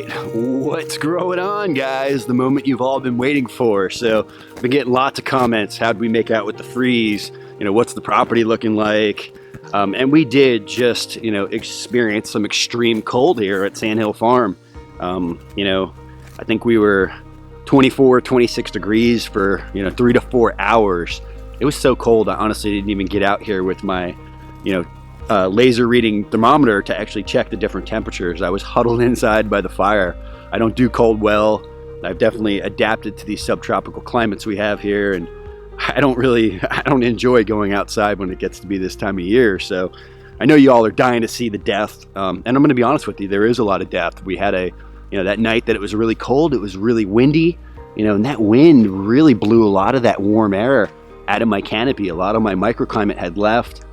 What's growing on, guys? The moment you've all been waiting for. So I've been getting lots of comments. How'd we make out with the freeze? You know, what's the property looking like? And we did just, you know, experience some extreme cold here at Sandhill Farm. You know, I think we were 24, 26 degrees for, 3 to 4 hours. It was so cold, I honestly didn't even get out here with my, laser reading thermometer to actually check the different temperatures. I was huddled inside by the fire. I don't do cold well. I've definitely adapted to these subtropical climates we have here, and I don't enjoy going outside when it gets to be this time of year. So I know you all are dying to see the depth, and I'm going to be honest with you, there is a lot of depth. We had that night that it was really cold, it was really windy, and that wind really blew a lot of that warm air out of my canopy. A lot of my microclimate had left.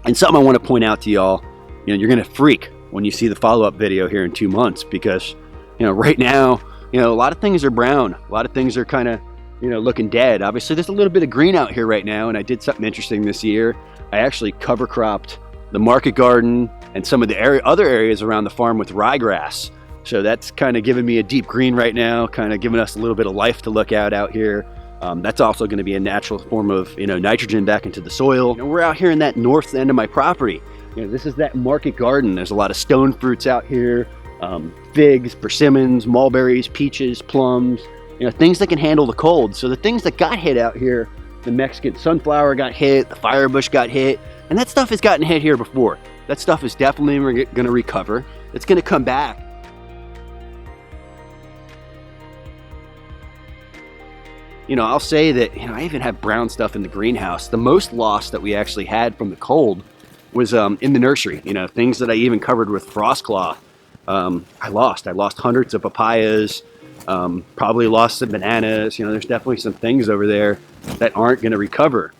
And something I want to point out to y'all, you're going to freak when you see the follow-up video here in 2 months, because, right now, a lot of things are brown. A lot of things are kind of, looking dead. Obviously, there's a little bit of green out here right now, and I did something interesting this year. I actually cover cropped the market garden and some of the other areas around the farm with ryegrass. So that's kind of giving me a deep green right now, kind of giving us a little bit of life to look at out here. That's also going to be a natural form of nitrogen back into the soil. We're out here in that north end of my property. This is that market garden. There's a lot of stone fruits out here, figs, persimmons, mulberries, peaches, plums, things that can handle the cold. So the things that got hit out here, the Mexican sunflower got hit, the firebush got hit, and that stuff has gotten hit here before. That stuff is definitely going to recover. It's going to come back. I'll say that, I even have brown stuff in the greenhouse. The most loss that we actually had from the cold was in the nursery. Things that I even covered with frost cloth. I lost hundreds of papayas, probably lost some bananas. There's definitely some things over there that aren't going to recover.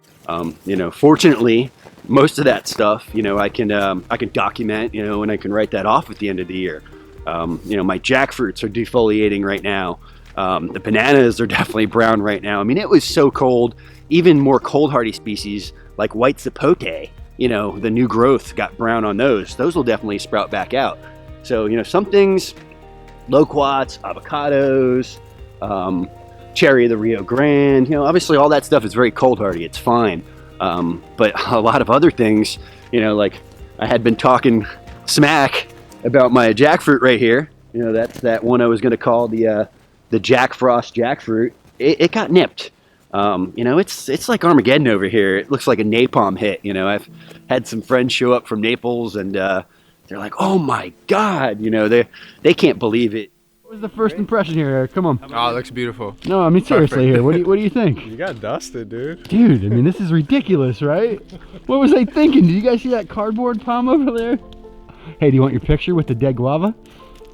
Fortunately, most of that stuff, I can document, and I can write that off at the end of the year. My jackfruits are defoliating right now. The bananas are definitely brown right now. I mean, it was so cold. Even more cold hardy species like white sapote, the new growth got brown on those. Those will definitely sprout back out. So, some things, loquats, avocados, cherry of the Rio Grande, obviously all that stuff is very cold hardy. It's fine. But a lot of other things, like I had been talking smack about my jackfruit right here. That's that one I was going to call the Jack Frost jackfruit. It got nipped. It's like Armageddon over here. It looks like a napalm hit. I've had some friends show up from Naples, and they're like, "Oh my God!" They can't believe it. What was the first impression here, Eric? Come on. Oh, it looks beautiful. No, I mean seriously here. What do you think? You got dusted, dude. Dude, I mean this is ridiculous, right? What was I thinking? Did you guys see that cardboard palm over there? Hey, do you want your picture with the dead guava?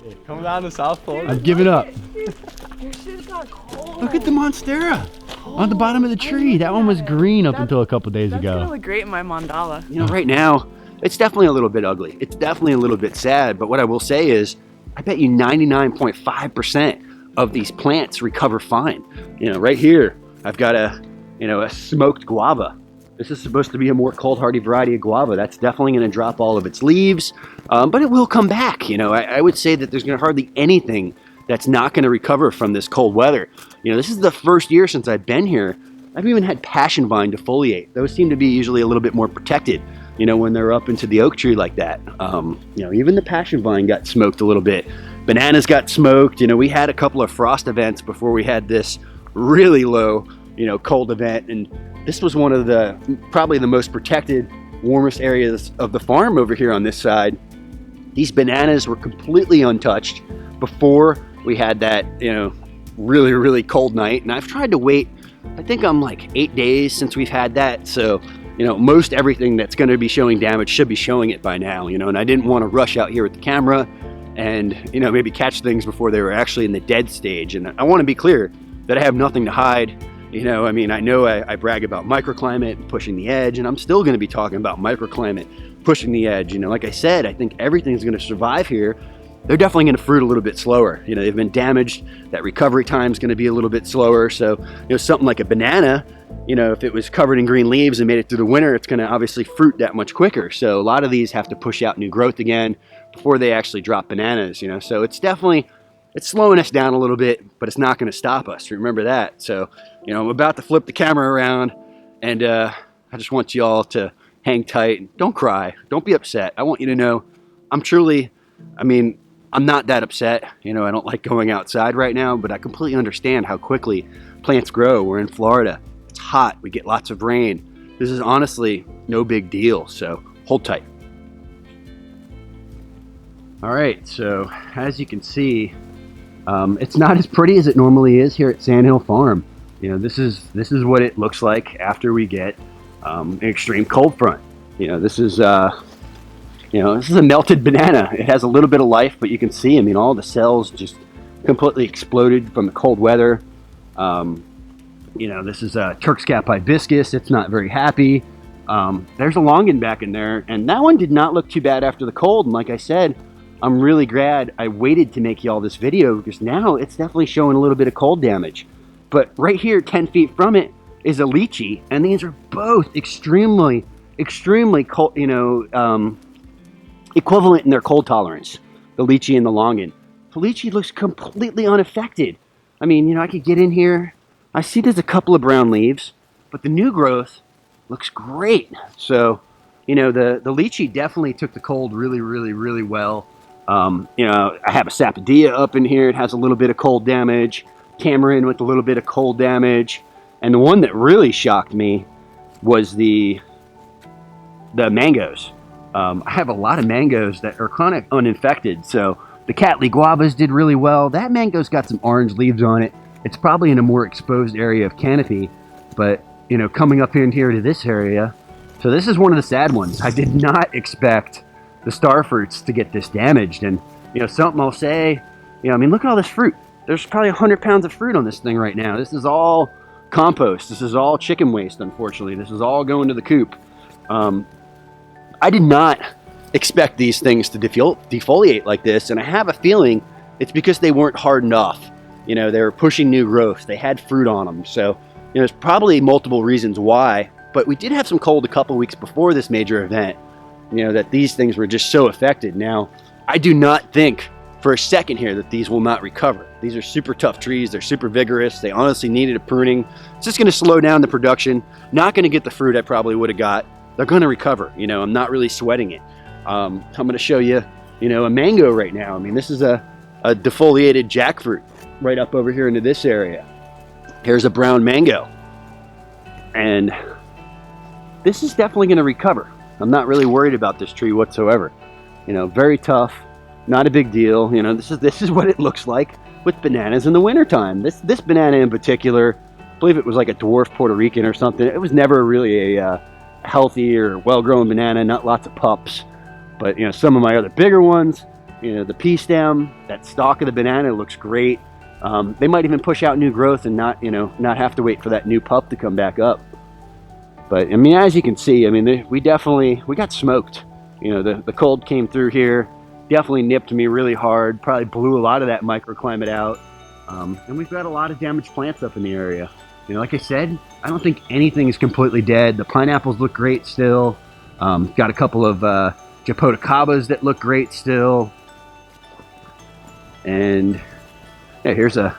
Yeah, come down to South Florida. I've given up. Your shit got cold. Look at the monstera on the bottom of the tree. That one was green up until a couple days That's ago. gonna look great in my mandala. Right now, it's definitely a little bit ugly. It's definitely a little bit sad. But what I will say is, I bet you 99.5% of these plants recover fine. Right here, I've got a smoked guava. This is supposed to be a more cold hardy variety of guava. That's definitely going to drop all of its leaves, but it will come back. I would say that there's hardly anything that's not going to recover from this cold weather. This is the first year since I've been here. I've even had passion vine defoliate. Those seem to be usually a little bit more protected, when they're up into the oak tree like that. Even the passion vine got smoked a little bit. Bananas got smoked. We had a couple of frost events before we had this really low, cold event. And this was one of probably the most protected, warmest areas of the farm over here on this side. These bananas were completely untouched before we had that, really, really cold night. And I've tried to wait, I think I'm like 8 days since we've had that. So, most everything that's going to be showing damage should be showing it by now, and I didn't want to rush out here with the camera and, maybe catch things before they were actually in the dead stage. And I want to be clear that I have nothing to hide. I know I brag about microclimate and pushing the edge, and I'm still going to be talking about microclimate pushing the edge. Like I said, I think everything's going to survive here. They're definitely going to fruit a little bit slower. They've been damaged. That recovery time is going to be a little bit slower. So, something like a banana, if it was covered in green leaves and made it through the winter, it's going to obviously fruit that much quicker. So a lot of these have to push out new growth again before they actually drop bananas, So it's definitely it's slowing us down a little bit, but it's not going to stop us. Remember that. So, you know, I'm about to flip the camera around, and I just want you all to hang tight. Don't cry. Don't be upset. I want you to know I'm truly, I mean, I'm not that upset. You know, I don't like going outside right now, but I completely understand how quickly plants grow. We're in Florida. It's hot. We get lots of rain. This is honestly no big deal. So hold tight. All right. So as you can see, it's not as pretty as it normally is here at Sand Hill Farm. You know, this is what it looks like after we get an extreme cold front. You know, this is this is a melted banana. It has a little bit of life, but you can see, I mean, all the cells just completely exploded from the cold weather. You know, this is a Turk's cap hibiscus. It's not very happy. There's a longan back in there, and that one did not look too bad after the cold. And like I said, I'm really glad I waited to make y'all this video, because now it's definitely showing a little bit of cold damage. But right here, 10 feet from it, is a lychee, and these are both extremely cold, you know, equivalent in their cold tolerance, the lychee and the longan. The lychee looks completely unaffected. I mean, you know, I could get in here. I see there's a couple of brown leaves, but the new growth looks great. So, you know, the lychee definitely took the cold really well. You know, I have a sapodilla up in here. It has a little bit of cold damage. Tamarind with a little bit of cold damage. And the one that really shocked me was the mangoes. I have a lot of mangoes that are kind of uninfected. So the Cattleya guavas did really well. That mango's got some orange leaves on it. It's probably in a more exposed area of canopy, but you know, coming up in here to this area. So this is one of the sad ones. I did not expect the star fruits to get this damaged. And you know, something I'll say, you know, I mean, look at all this fruit. There's probably 100 pounds of fruit on this thing right now. This is all compost. This is all chicken waste, unfortunately. This is all going to the coop. I did not expect these things to defoliate like this, and I have a feeling it's because they weren't hardened off. You know, they were pushing new growth. They had fruit on them. So, you know, there's probably multiple reasons why, but we did have some cold a couple weeks before this major event, you know, that these things were just so affected. Now, I do not think for a second here that these will not recover. These are super tough trees. They're super vigorous. They honestly needed a pruning. It's just going to slow down the production. Not going to get the fruit I probably would have got. They're going to recover. You know, I'm not really sweating it. I'm going to show you, you know, a mango right now. I mean, this is a defoliated jackfruit right up over here into this area. Here's a brown mango. And this is definitely going to recover. I'm not really worried about this tree whatsoever. You know, very tough. Not a big deal. You know, this is what it looks like with bananas in the wintertime. This banana in particular, I believe it was like a dwarf Puerto Rican or something. It was never really a healthy or well-grown banana, not lots of pups. But, you know, some of my other bigger ones, you know, the pea stem, that stalk of the banana looks great. They might even push out new growth and not have to wait for that new pup to come back up. But, I mean, as you can see, I mean, we got smoked. You know, the cold came through here. Definitely nipped me really hard, probably blew a lot of that microclimate out. And we've got a lot of damaged plants up in the area. You know, like I said, I don't think anything is completely dead. The pineapples look great still. Got a couple of Japodicabas that look great still. And yeah, here's a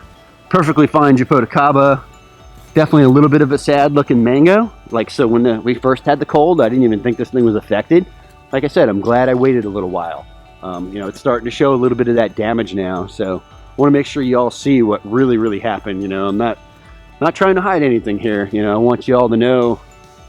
perfectly fine Japodicaba. Definitely a little bit of a sad looking mango. Like, so when we first had the cold, I didn't even think this thing was affected. Like I said, I'm glad I waited a little while. You know, it's starting to show a little bit of that damage now. So I want to make sure you all see what really happened. You know, I'm not trying to hide anything here. You know, I want you all to know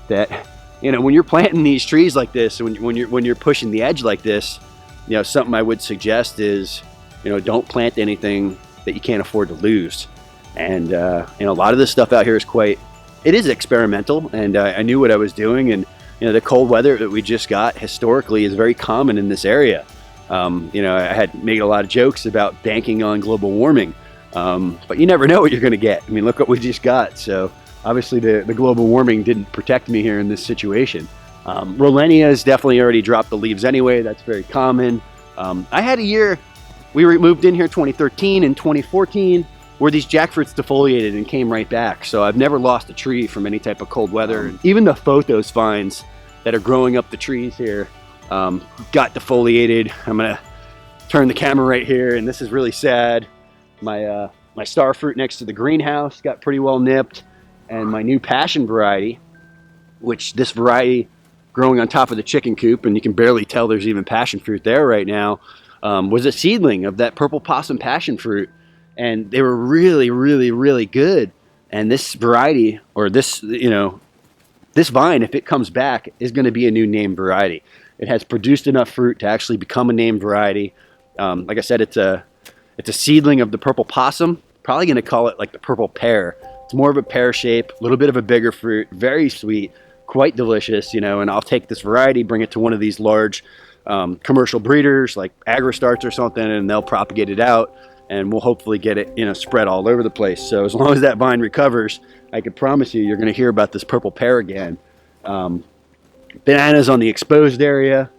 that, you know, when you're planting these trees like this, when you're pushing the edge like this, you know, something I would suggest is, you know, don't plant anything that you can't afford to lose. And you know, a lot of this stuff out here is it is experimental, and I knew what I was doing. And you know, the cold weather that we just got historically is very common in this area. You know, I had made a lot of jokes about banking on global warming, but you never know what you're going to get. I mean, look what we just got. So obviously the global warming didn't protect me here in this situation. Rollenia has definitely already dropped the leaves anyway. That's very common. I had a year, we moved in here 2013 and 2014, where these jackfruits defoliated and came right back. So I've never lost a tree from any type of cold weather. Even the photos vines that are growing up the trees here got defoliated. I'm gonna turn the camera right here, and this is really sad. My star fruit next to the greenhouse got pretty well nipped, and my new passion variety, which this variety growing on top of the chicken coop, and you can barely tell there's even passion fruit there right now, was a seedling of that purple possum passion fruit, and they were really, really, really good. And this variety, or this, this vine, if it comes back, is going to be a new name variety. It has produced enough fruit to actually become a name variety. Like I said, it's a seedling of the purple possum. Probably going to call it like the purple pear. It's more of a pear shape, a little bit of a bigger fruit, very sweet, quite delicious, and I'll take this variety, bring it to one of these large commercial breeders like AgriStarts or something, and they'll propagate it out, and we'll hopefully get it, spread all over the place. So as long as that vine recovers, I can promise you're going to hear about this purple pear again. Bananas on the exposed area,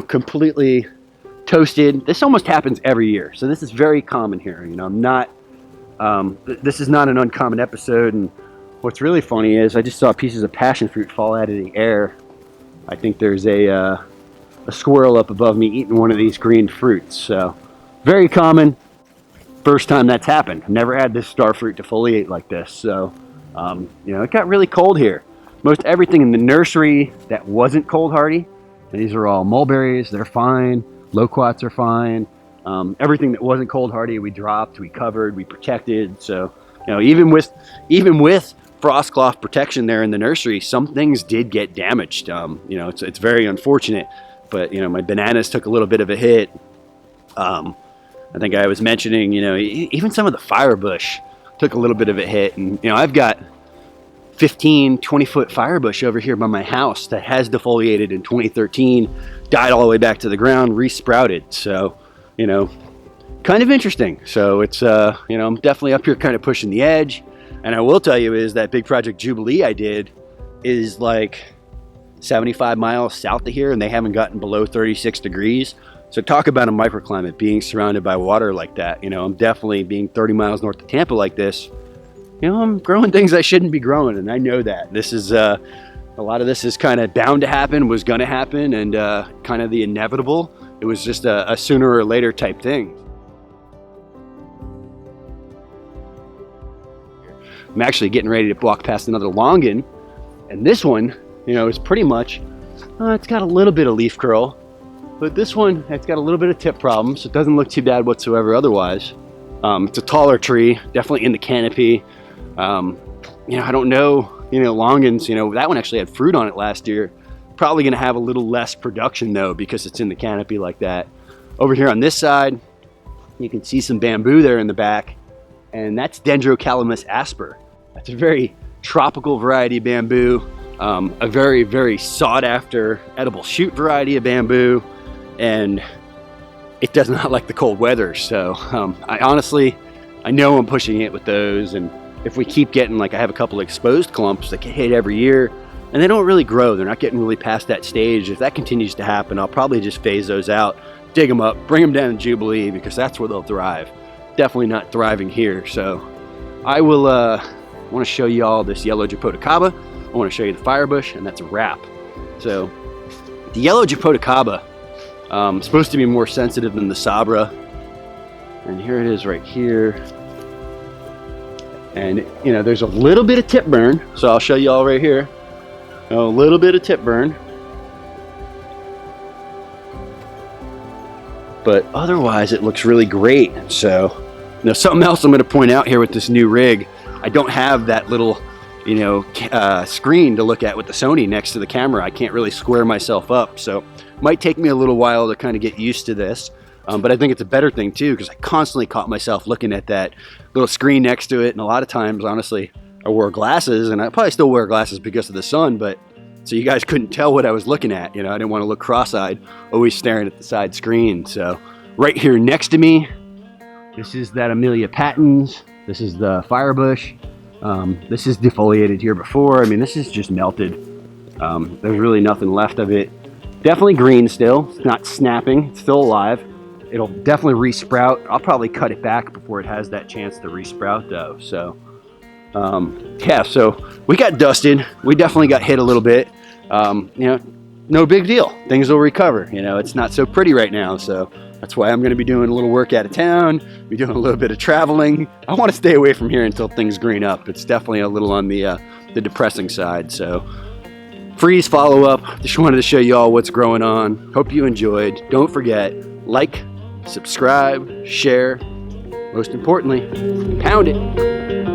completely toasted. This almost happens every year, so this is very common here. This is not an uncommon episode. And what's really funny is I just saw pieces of passion fruit fall out of the air. I think there's a squirrel up above me eating one of these green fruits. So very common. First time that's happened. I've never had this star fruit defoliate like this. So it got really cold here. Most everything in the nursery that wasn't cold hardy, and these are all mulberries, they're fine. Loquats are fine. Everything that wasn't cold hardy, we dropped, we covered, we protected. So, even with frost cloth protection there in the nursery, some things did get damaged. It's very unfortunate. But my bananas took a little bit of a hit. I think I was mentioning, even some of the firebush took a little bit of a hit. And I've got 15, 20-foot firebush over here by my house that has defoliated in 2013, died all the way back to the ground, resprouted. So, kind of interesting. So it's, I'm definitely up here kind of pushing the edge. And I will tell you is that big project Jubilee I did is like 75 miles south of here, and they haven't gotten below 36 degrees. So talk about a microclimate, being surrounded by water like that. I'm definitely being 30 miles north of Tampa like this. I'm growing things I shouldn't be growing, and I know that. This is, a lot of this is kind of bound to happen, was going to happen, and kind of the inevitable. It was just a sooner or later type thing. I'm actually getting ready to walk past another longan, and this one, is pretty much, it's got a little bit of leaf curl, but this one, it's got a little bit of tip problems, so it doesn't look too bad whatsoever otherwise. It's a taller tree, definitely in the canopy. I don't know, longans, that one actually had fruit on it last year. Probably going to have a little less production though, because it's in the canopy like that. Over here on this side, you can see some bamboo there in the back, and that's Dendrocalamus asper. That's a very tropical variety of bamboo, a very, very sought after edible shoot variety of bamboo, and it does not like the cold weather. So I know I'm pushing it with those, and if we keep getting, like I have a couple of exposed clumps that get hit every year, and they don't really grow, they're not getting really past that stage. If that continues to happen, I'll probably just phase those out, dig them up, bring them down to Jubilee, because that's where they'll thrive. Definitely not thriving here. So I will want to show you all this yellow Japotacaba. I want to show you the firebush, and that's a wrap. So the yellow Japotacaba is supposed to be more sensitive than the Sabra, and here it is right here. And there's a little bit of tip burn, so I'll show you all right here. A little bit of tip burn, but otherwise it looks really great. So something else I'm going to point out here with this new rig, I don't have that little screen to look at with the Sony next to the camera. I can't really square myself up, so it might take me a little while to kind of get used to this. But I think it's a better thing too, because I constantly caught myself looking at that little screen next to it, and a lot of times, honestly, I wore glasses, and I probably still wear glasses because of the sun, but so you guys couldn't tell what I was looking at. I didn't want to look cross-eyed, always staring at the side screen. So right here next to me, this is that Amelia patens. This is the firebush. This is defoliated here before. I mean, this is just melted. There's really nothing left of it. Definitely green still. It's not snapping. It's still alive. It'll definitely resprout. I'll probably cut it back before it has that chance to resprout though. So yeah, so we got dusted. We definitely got hit a little bit. No big deal. Things will recover. It's not so pretty right now. So That's why I'm going to be doing a little work out of town, be doing a little bit of traveling. I want to stay away from here until things green up. It's definitely a little on the depressing side. So freeze follow-up. Just wanted to show you all what's growing on. Hope you enjoyed. Don't forget, like, subscribe, share. Most importantly, pound it.